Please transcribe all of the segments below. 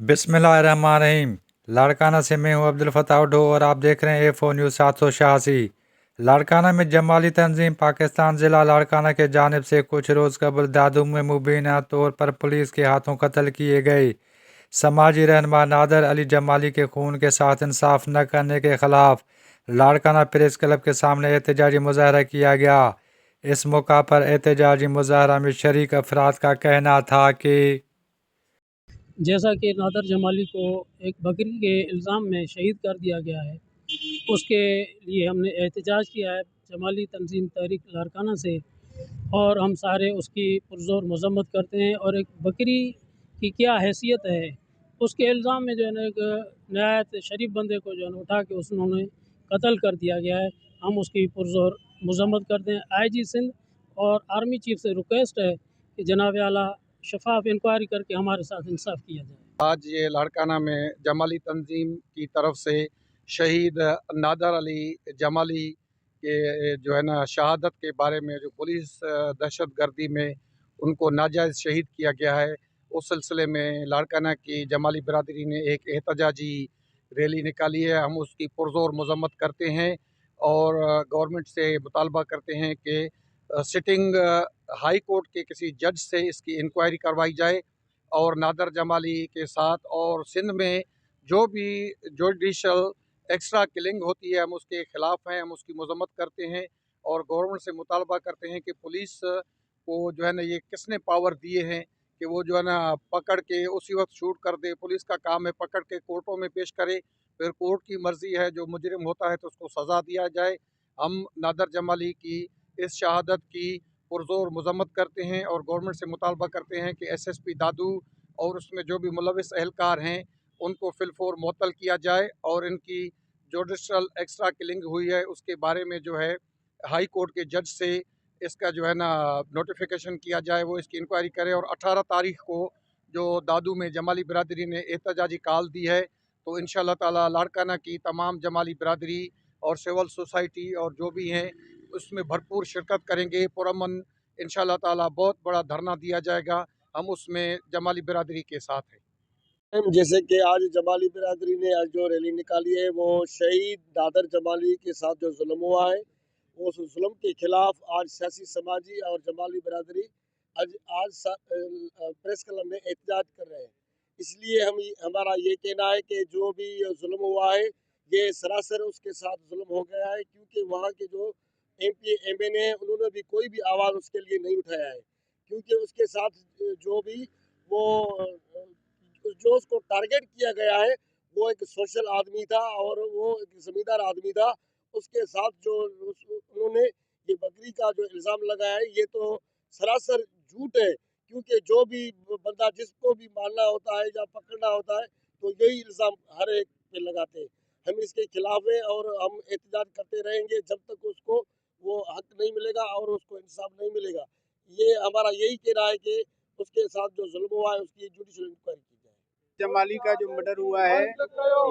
बिस्मिल्लाहिर्रहमानिर्रहीम। लाड़काना से मैं हूं अब्दुल फताह ढो और आप देख रहे हैं A4 न्यूज़ 786। लाड़काना में जमाली तंजीम पाकिस्तान ज़िला लाड़काना के जानिब से कुछ रोज़ कबल दादू में मुबीना तौर पर पुलिस के हाथों कत्ल किए गए समाजी रहनुमा नादर अली जमाली के खून के साथ इंसाफ न करने के खिलाफ लाड़काना प्रेस क्लब के सामने एहतजाजी मुजाहरा किया गया। इस मौका पर एहतजाजी मुजाहरा में शरीक अफराद का कहना था कि जैसा कि नादर जमाली को एक बकरी के इल्ज़ाम में शहीद कर दिया गया है, उसके लिए हमने एहतजाज किया है जमाली तंजीम तहरीक लाड़काना से, और हम सारे उसकी पुरज़ोर मज़म्मत करते हैं। और एक बकरी की क्या हैसियत है, उसके इल्ज़ाम में जो है ना एक नहायत शरीफ बंदे को जो है ना उठा के उन्होंने कत्ल कर दिया गया है। हम उसकी पुरज़ोर मज़म्मत करते हैं। IG सिंध और आर्मी चीफ से रिक्वेस्ट है कि जनाब आला शफाफ इंक्वायरी करके हमारे साथ इंसाफ किया जाए। आज ये लाड़काना में जमाली तंजीम की तरफ से शहीद नादर अली जमाली के जो है ना शहादत के बारे में जो पुलिस दहशत गर्दी में उनको नाजायज़ शहीद किया गया है, उस सिलसिले में लाड़काना की जमाली बिरादरी ने एक एहतजाजी रैली निकाली है। हम उसकी पुरज़ोर मज़म्मत करते हैं और गवर्नमेंट से मुतालबा करते हैं कि सिटिंग हाई कोर्ट के किसी जज से इसकी इंक्वायरी करवाई जाए और नादर जमाली के साथ और सिंध में जो भी जुडिशल एक्स्ट्रा किलिंग होती है हम उसके ख़िलाफ़ हैं, हम उसकी मज़म्मत करते हैं और गवर्नमेंट से मुतालबा करते हैं कि पुलिस को जो है ना ये किसने पावर दिए हैं कि वो जो है ना पकड़ के उसी वक्त शूट कर दे। पुलिस का काम है पकड़ के कोर्टों में पेश करे, फिर कोर्ट की मर्ज़ी है जो मुजरिम होता है तो उसको सज़ा दिया जाए। हम नादर जमाली की इस शहादत की पुरज़ोर मज़म्मत करते हैं और गवर्नमेंट से मुतालबा करते हैं कि SSP दादू और उसमें जो भी मुलविस एहलकार हैं उनको फिलफोर मुअत्तल किया जाए और इनकी जुडिशल एक्स्ट्रा किलिंग हुई है उसके बारे में जो है हाई कोर्ट के जज से इसका जो है ना नोटिफिकेशन किया जाए, वो इसकी इंक्वायरी करे। और 18 तारीख को जो दादू में जमाली बिरादरी ने एहतजाजी कॉल दी है तो इंशाअल्लाह ताला लाड़काना की तमाम जमाली बिरादरी और सिविल सोसाइटी और जो भी हैं उसमें भरपूर शिरकत करेंगे। पुरअमन इंशाअल्लाह ताला बहुत बड़ा धरना दिया जाएगा, हम उसमें जमाली बिरादरी के साथ हैं। जैसे कि आज जमाली बिरादरी ने आज जो रैली निकाली है वो शहीद नादर जमाली के साथ जो जुल्म हुआ है उस जुल्म के खिलाफ आज सियासी समाजी और जमाली बिरादरी आज प्रेस क्लब में एहतजाज कर रहे हैं। इसलिए हमारा ये कहना है कि जो भी जुल्म हुआ है ये सरासर उसके साथ जुल्म हो गया है, क्योंकि वहाँ के जो MP MNA हैं उन्होंने भी कोई भी आवाज़ उसके लिए नहीं उठाया है, क्योंकि उसके साथ जो भी वो जो उसको टारगेट किया गया है वो एक सोशल आदमी था और वो एक ज़मींदार आदमी था। उसके साथ जो उन्होंने ये बकरी का जो इल्ज़ाम लगाया है ये तो सरासर झूठ है, क्योंकि जो भी बंदा जिसको भी मारना होता है या पकड़ना होता है तो यही इल्ज़ाम हर एक पे लगाते हैं। हम इसके खिलाफ हैं और हम एहतजाज करते रहेंगे जब तक उसको वो हक नहीं मिलेगा और उसको इंसाफ नहीं मिलेगा। ये हमारा यही कहना है कि उसके साथ जो जुल्म हुआ है उसकी जुडिशल इंक्वायरी की जाए। जमाली का जो मर्डर हुआ है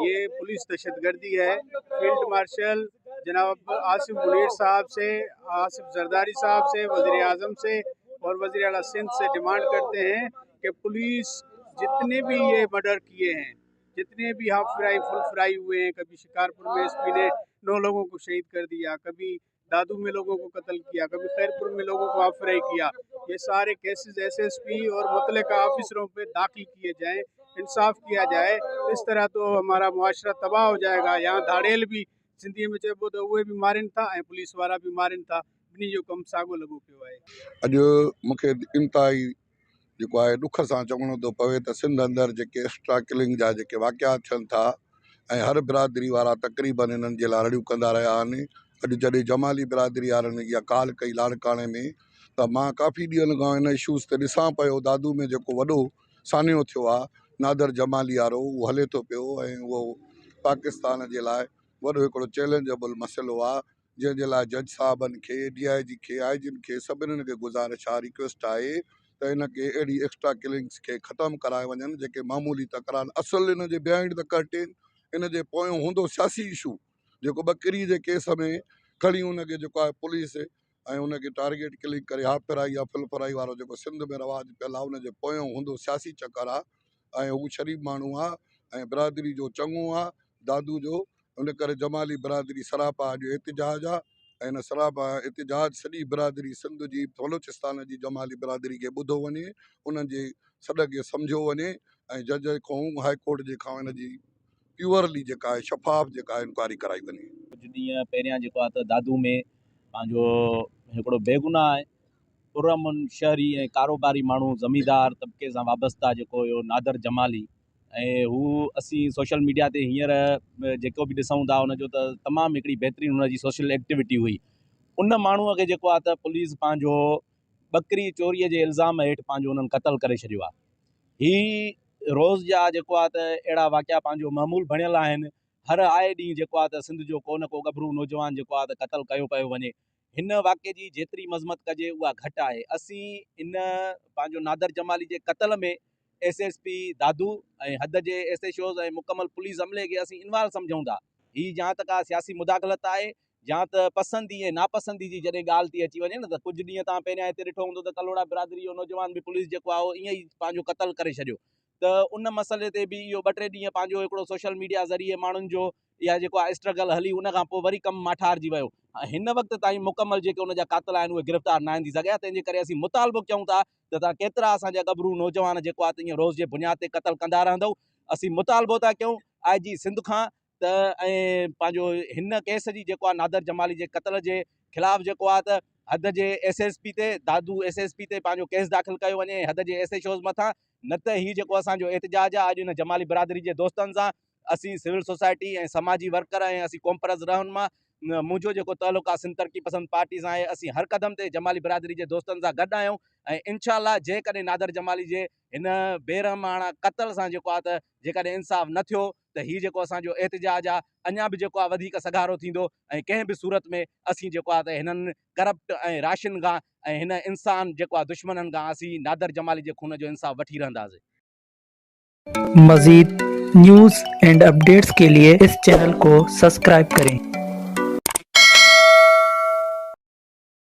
ये पुलिस दहशतगर्दी है। फील्ड मार्शल जनाब आसिफ मुनीर साहब से, आसिफ जरदारी साहब से, वज़ीर आज़म से और वज़ीर आला सिंध से डिमांड करते हैं कि पुलिस जितने भी ये मर्डर किए हैं, जितने भी हाफ फ्राई फुल फ्राई हुए हैं, कभी शिकारपुर में SP ने 9 लोगों को शहीद कर दिया, कभी दादू में लोगों को कत्ल किया, कभी खैरपुर में लोगों को हाफ फ्राई किया, ये सारे केसेस SSP और मुतलका ऑफिसरों पे दाखिल किए जाएं, इंसाफ किया जाए। इस तरह तो हमारा मुआशरा तबाह हो जाएगा। यहाँ धाड़ेल भी सिंधी में चइबो त उहे भी मारनि था ऐं पुलिस वारा भी मारनि था, ॿिन्ही जो कमु साॻियो लॻो पियो आहे। अॼु मूंखे इंतिहाई जेको आहे ॾुख सां चवणो थो पवे त सिंध अंदरि जेके एक्स्ट्रा किलिंग जा जेके वाक़िया थियनि था ऐं हर बिरादरी वारा तक़रीबन इन्हनि जे लाइ रड़ियूं कंदा रहिया आहिनि। अॼु जॾहिं जमाली बिरादरी वारनि इहा कॉल कई लाड़काणे में त मां काफ़ी ॾींहंनि खां इन इशूज़ ते ॾिसां पियो। दादू में जेको वॾो सान्यो थियो आहे नादर जमाली वारो उहो हले थो पियो ऐं उहो पाकिस्तान जे लाइ वॾो हिकिड़ो चैलेंजेबल मसइलो आहे, जंहिंजे लाइ जज साहबनि खे DIG खे IG खे सभिनीनि खे गुज़ारिश आहे, रिक्वेस्ट आहे त इन खे अहिड़ी एक्स्ट्रा किलिंग्स खे ख़तमु कराए वञनि जेके मामूली तकरार। असुलु इन जे बिहाइंड द कर्टेन इन जे पोयों हूंदो सियासी इशू जेको बकरी जे केस में खणी उनखे जेको आहे पुलिस ऐं उनखे टारगेट किलिंग करे हाफ फ्राई या फुल फ्राई वारो जेको सिंध में रवाजु पियल आहे उनजे पोयों हूंदो सियासी चकर आहे। ऐं हू शरीफ़ माण्हू आहे ऐं बिरादरी जो चङो आहे दादू जो। उन करे जमाली बिरादरी सरापा अॼु एतिजाज आहे ऐं हिन सरापा एतिजाज सॼी बिरादरी सिंध जी बलोचिस्तान जी जमाली बिरादरी खे ॿुधो वञे, उन्हनि जे सॾ खे सम्झो वञे ऐं जज खां हाई कोर्ट जे खां हिन जी प्योरली जेका आहे शफ़ाफ़ जेका आहे इंक्वायरी कराई वञे। कुझु ॾींहं पहिरियां जेको आहे त दादू में पंहिंजो हिकिड़ो बेगुनाह आहे पुरअमन शहरी ऐं कारोबारी माण्हू ज़मींदार तबिके सां वाबस्ता जेको हुयो नादर जमाली, ऐं हू असीं सोशल मीडिया ते हींअर जेको बि ॾिसूं था उनजो त तमामु हिकिड़ी बहितरीनु हुनजी सोशल एक्टिविटी हुई। उन माण्हूअ खे जेको आहे त पुलिस पंहिंजो बकरी चोरीअ जे इल्ज़ाम हेठि पंहिंजो उन्हनि क़तल करे छॾियो आहे। ही रोज़ जा जेको आहे त अहिड़ा वाक़िया पंहिंजो मामूल बणियल आहिनि। हर आए ॾींहुं जेको आहे त सिंध जो को न को गभरू नौजवान जेको आहे त क़तल कयो पियो वञे। हिन वाक़े जी जेतिरी मज़मत कजे उहा घटि आहे। असीं इन पंहिंजो नादर जमाली जे क़तल में SSP दादू ऐं हद जे SHOs ऐं मुकमल पुलिस अमले खे असीं इन्वॉल्व सम्झूं था। ही या त का सियासी मुदाख़लत आहे या त पसंदी ऐं नापसंदी जी जॾहिं ॻाल्हि थी अची वञे न, त कुझु ॾींहं तव्हां पहिरियां हिते ॾिठो हूंदो त कलोड़ा बिरादरी जो नौजवान बि पुलिस जेको आहे उहो ईअं ई पंहिंजो क़तल करे छॾियो। त उन मसइले ते बि इहो 2-3 ॾींहं पंहिंजो हिकिड़ो सोशल मीडिया ज़रिए माण्हुनि जो इहा जेको आहे स्ट्रगल हली, उन खां पोइ वरी कमु माठारजी वियो। हिन वक़्त ताईं मुकमल जेके उन जा क़ातिल आहिनि उहे गिरफ़्तार न आहिनि थी सघिया। तंहिंजे करे असीं मुतालबो कयूं था त तव्हां केतिरा असांजा गभरू नौजवान जेको आहे त ईअं रोज़ जे बुनियाद ते क़तल कंदा रहंदव। असीं मुतालबो था कयूं IG सिंध खां त ऐं पंहिंजो हिन केस जी जेको आहे नादर जमाली जे क़तल जे ख़िलाफ़ जेको आहे त हद जे SSP ते दादू SSP ते पंहिंजो केस दाख़िल कयो वञे हद जे SHOs मथां। न त ही जेको असांजो एहतिजाज आहे अॼु हिन जमाली बिरादरी जे दोस्तनि सां असीं सिविल सोसाइटी ऐं समाजी वर्कर ऐं असीं कॉम्परस रहनुमा मुंहिंजो जेको तालुक़ु आहे सिंध तरक़ी पसंद पार्टी सां आहे। असीं हर क़दम ते जमाली बिरादरी जे दोस्तनि सां गॾु आहियूं ऐं इंशाअल्लाह जेकॾहिं नादर जमाली जे हिन बेरहमाना क़तल सां जेको आहे त जेकॾहिं इंसाफ़ न थियो त हीउ जेको असांजो एहतिजाज आहे अञा बि जेको आहे वधीक सगारो थींदो ऐं कंहिं बि सूरत में असीं जेको आहे त हिननि करप्ट ऐं राशिन खां ऐं हिन इंसान जेको आहे दुश्मननि खां असीं नादर जमाली जे खून जो इंसाफ़ वठी रहंदासीं। मज़ीद न्यूज़ एंड अपडेट्स के लिए इस चैनल को सब्सक्राइब करें।